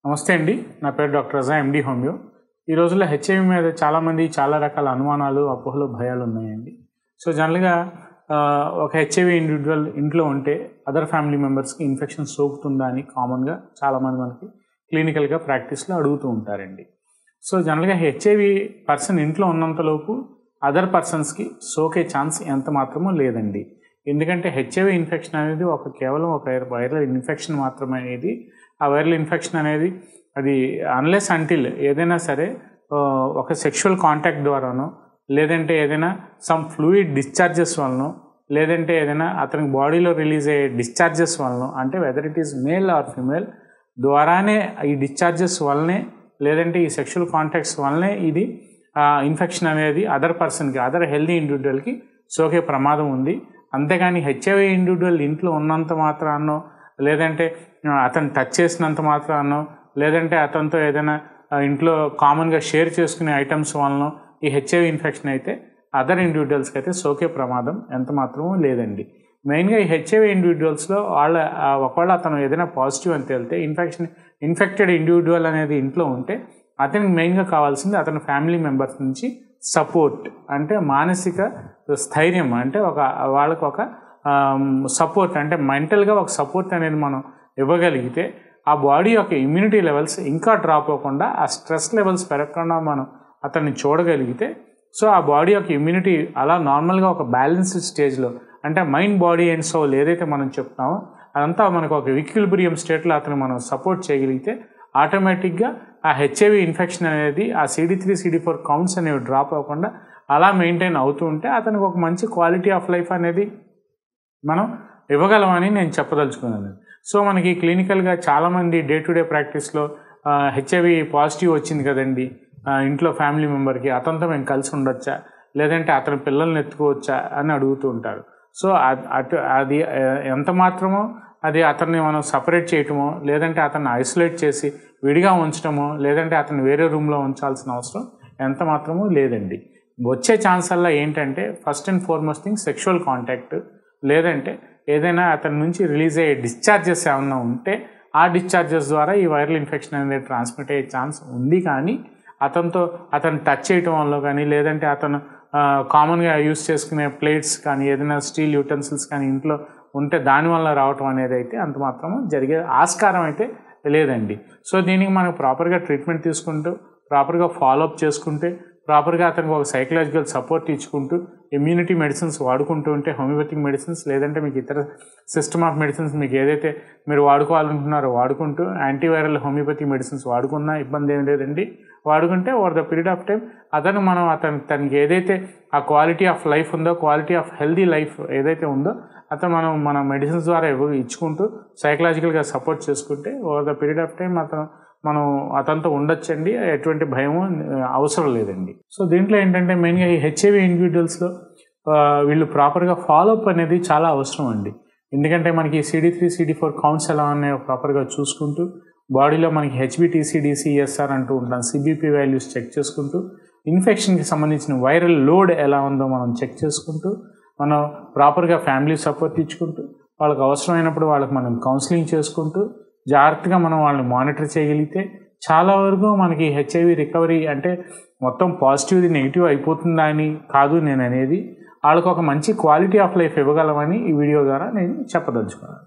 నమస్తే అండి. నా పేరు డాక్టర్ రజా, ఎండి హోమియో. ఈ రోజుల్లో హెచ్ఐవి మీద చాలామంది చాలా రకాల అనుమానాలు, అపోహలు, భయాలు ఉన్నాయండి. సో జనరల్గా ఒక హెచ్ఐవి ఇండివిజువల్ ఇంట్లో ఉంటే అదర్ ఫ్యామిలీ మెంబర్స్కి ఇన్ఫెక్షన్ సోకుతుందా అని కామన్గా చాలామంది మనకి క్లినికల్గా ప్రాక్టీస్లో అడుగుతూ ఉంటారండి. సో జనరల్గా హెచ్ఐవి పర్సన్ ఇంట్లో ఉన్నంతలోపు అదర్ పర్సన్స్కి సోకే ఛాన్స్ ఎంత మాత్రమూ లేదండి. ఎందుకంటే హెచ్ఐవి ఇన్ఫెక్షన్ అనేది కేవలం ఒక వైరల్ ఇన్ఫెక్షన్ మాత్రమే. అనేది ఆ వైరల్ ఇన్ఫెక్షన్ అనేది అది అన్లెస్ అంటిల్ ఏదైనా సరే ఒక సెక్షువల్ కాంటాక్ట్ ద్వారానో, లేదంటే ఏదైనా సమ్ ఫ్లూయిడ్ డిశ్చార్జెస్ వలన, లేదంటే ఏదైనా అతనికి బాడీలో రిలీజ్ అయ్యే డిశ్చార్జెస్ వలన, అంటే whether it is male or female ద్వారానే ఈ డిశ్చార్జెస్ వల్లనే, లేదంటే ఈ సెక్షువల్ కాంటాక్ట్స్ వల్లనే ఇది ఇన్ఫెక్షన్ అనేది అదర్ పర్సన్కి, అదర్ హెల్దీ ఇండివిజువల్కి సోకే ప్రమాదం ఉంది. అంతేగాని హెచ్ఐవి ఇండివిజువల్ ఇంట్లో ఉన్నంత మాత్రాన్నో, లేదంటే అతను టచ్ చేసినంత మాత్రాన్నో, లేదంటే అతనితో ఏదైనా ఇంట్లో కామన్గా షేర్ చేసుకునే ఐటమ్స్ వలన ఈ హెచ్ఐవి ఇన్ఫెక్షన్ అయితే అదర్ ఇండివిజువల్స్కి అయితే సోకే ప్రమాదం ఎంత మాత్రమూ లేదండి. మెయిన్గా ఈ హెచ్ఐవి ఇండివిజువల్స్లో ఒకవేళ అతను ఏదైనా పాజిటివ్ అని తేలితే, ఇన్ఫెక్టెడ్ ఇండివిజువల్ అనేది ఇంట్లో ఉంటే అతనికి మెయిన్గా కావాల్సింది అతని ఫ్యామిలీ మెంబర్స్ నుంచి సపోర్ట్, అంటే మానసిక స్థైర్యం, అంటే వాళ్ళకు ఒక సపోర్ట్, అంటే మెంటల్గా ఒక సపోర్ట్ అనేది మనం ఇవ్వగలిగితే ఆ బాడీ యొక్క ఇమ్యూనిటీ లెవెల్స్ ఇంకా డ్రాప్ అవ్వకుండా, ఆ స్ట్రెస్ లెవెల్స్ పెరగకుండా మనం అతన్ని చూడగలిగితే, సో ఆ బాడీ యొక్క ఇమ్యూనిటీ అలా నార్మల్గా ఒక బ్యాలెన్స్డ్ స్టేజ్లో, అంటే మైండ్, బాడీ అండ్ సోల్ ఏదైతే మనం చెప్తామో అదంతా మనకు ఒక ఈక్విలిబ్రియం స్టేట్లో అతను మనం సపోర్ట్ చేయగలిగితే ఆటోమేటిక్గా ఆ హెచ్ఐవి ఇన్ఫెక్షన్ అనేది ఆ CD3, CD4 కౌంట్స్ అనేవి డ్రాప్ అవ్వకుండా అలా మెయింటైన్ అవుతూ ఉంటే అతనికి ఒక మంచి క్వాలిటీ ఆఫ్ లైఫ్ అనేది మనం ఇవ్వగలమని నేను చెప్పదలుచుకున్నాను. సో మనకి క్లినికల్గా చాలామంది డే టు డే ప్రాక్టీస్లో హెచ్ఐవి పాజిటివ్ వచ్చింది కదండి ఇంట్లో ఫ్యామిలీ మెంబర్కి, అతనితో మేము కలిసి ఉండొచ్చా, లేదంటే అతని పిల్లల్ని ఎత్తుకోవచ్చా అని అడుగుతూ ఉంటారు. సో అది ఎంత మాత్రమో అది అతన్ని మనం సపరేట్ చేయటమో, లేదంటే అతన్ని ఐసోలేట్ చేసి విడిగా ఉంచడమో, లేదంటే అతన్ని వేరే రూమ్లో ఉంచాల్సిన అవసరం ఎంత మాత్రమూ లేదండి. వచ్చే ఛాన్స్ వల్ల ఏంటంటే first and foremost thing sexual contact, లేదంటే ఏదైనా అతని నుంచి రిలీజ్ అయ్యే డిశ్చార్జెస్ ఏమన్నా ఉంటే ఆ డిశ్చార్జెస్ ద్వారా ఈ వైరల్ ఇన్ఫెక్షన్ అనేది ట్రాన్స్మిట్ అయ్యే ఛాన్స్ ఉంది. కానీ అతను టచ్ చేయటం వల్ల కానీ, లేదంటే అతను కామన్గా యూస్ చేసుకునే ప్లేట్స్ కానీ, ఏదైనా స్టీల్ యూటెన్సిల్స్ కానీ ఇంట్లో ఉంటే దానివల్ల రావటం అనేది అయితే అంత మాత్రము జరిగే ఆస్కారం అయితే లేదండి. సో దీనికి మనం ప్రాపర్గా ట్రీట్మెంట్ తీసుకుంటూ, ప్రాపర్గా ఫాలోఅప్ చేసుకుంటే, ప్రాపర్గా అతనికి ఒక సైకలాజికల్ సపోర్ట్ ఇచ్చుకుంటూ, ఇమ్యూనిటీ మెడిసిన్స్ వాడుకుంటూ ఉంటే, హోమియోపతిక్ మెడిసిన్స్ లేదంటే మీకు ఇతర సిస్టమ్ ఆఫ్ మెడిసిన్స్ మీకు ఏదైతే మీరు వాడుకోవాలనుకుంటున్నారో వాడుకుంటూ, యాంటీవైరల్ హోమియోపతిక్ మెడిసిన్స్ వాడుకున్నా ఇబ్బంది ఏం లేదండి. వాడుకుంటే over the period of time తనకి ఏదైతే ఆ క్వాలిటీ ఆఫ్ లైఫ్ ఉందో, క్వాలిటీ ఆఫ్ హెల్దీ లైఫ్ ఏదైతే ఉందో మన మెడిసిన్స్ ద్వారా ఇచ్చుకుంటూ సైకలాజికల్గా సపోర్ట్ చేసుకుంటే over the period of time మనం అతనితో ఉండొచ్చండి. ఎటువంటి భయము అవసరం లేదండి. సో దీంట్లో ఏంటంటే మెయిన్గా ఈ హెచ్ఐవి ఇండివిజువల్స్లో వీళ్ళు ప్రాపర్గా ఫాలోఅప్ అనేది చాలా అవసరం అండి. ఎందుకంటే మనకి CD3, CD4 కౌంట్స్ ఎలా ఉన్నాయో ప్రాపర్గా చూసుకుంటూ, బాడీలో మనకి HbTC, DCSR అంటూ ఉంటాం, CBP వాల్యూస్ చెక్ చేసుకుంటూ, ఇన్ఫెక్షన్కి సంబంధించిన వైరల్ లోడ్ ఎలా ఉందో మనం చెక్ చేసుకుంటూ, మనం ప్రాపర్గా ఫ్యామిలీ సపోర్ట్ ఇచ్చుకుంటూ, వాళ్ళకి అవసరమైనప్పుడు వాళ్ళకి మనం కౌన్సిలింగ్ చేసుకుంటూ జాగ్రత్తగా మనం వాళ్ళని మానిటర్ చేయగలిగితే చాలా వరకు మనకి హెచ్ఐవి రికవరీ, అంటే మొత్తం పాజిటివ్ది నెగిటివ్ అయిపోతుందా అని కాదు నేను అనేది, వాళ్ళకు ఒక మంచి క్వాలిటీ ఆఫ్ లైఫ్ ఇవ్వగలమని ఈ వీడియో ద్వారా నేను చెప్పదలుచుకున్నాను.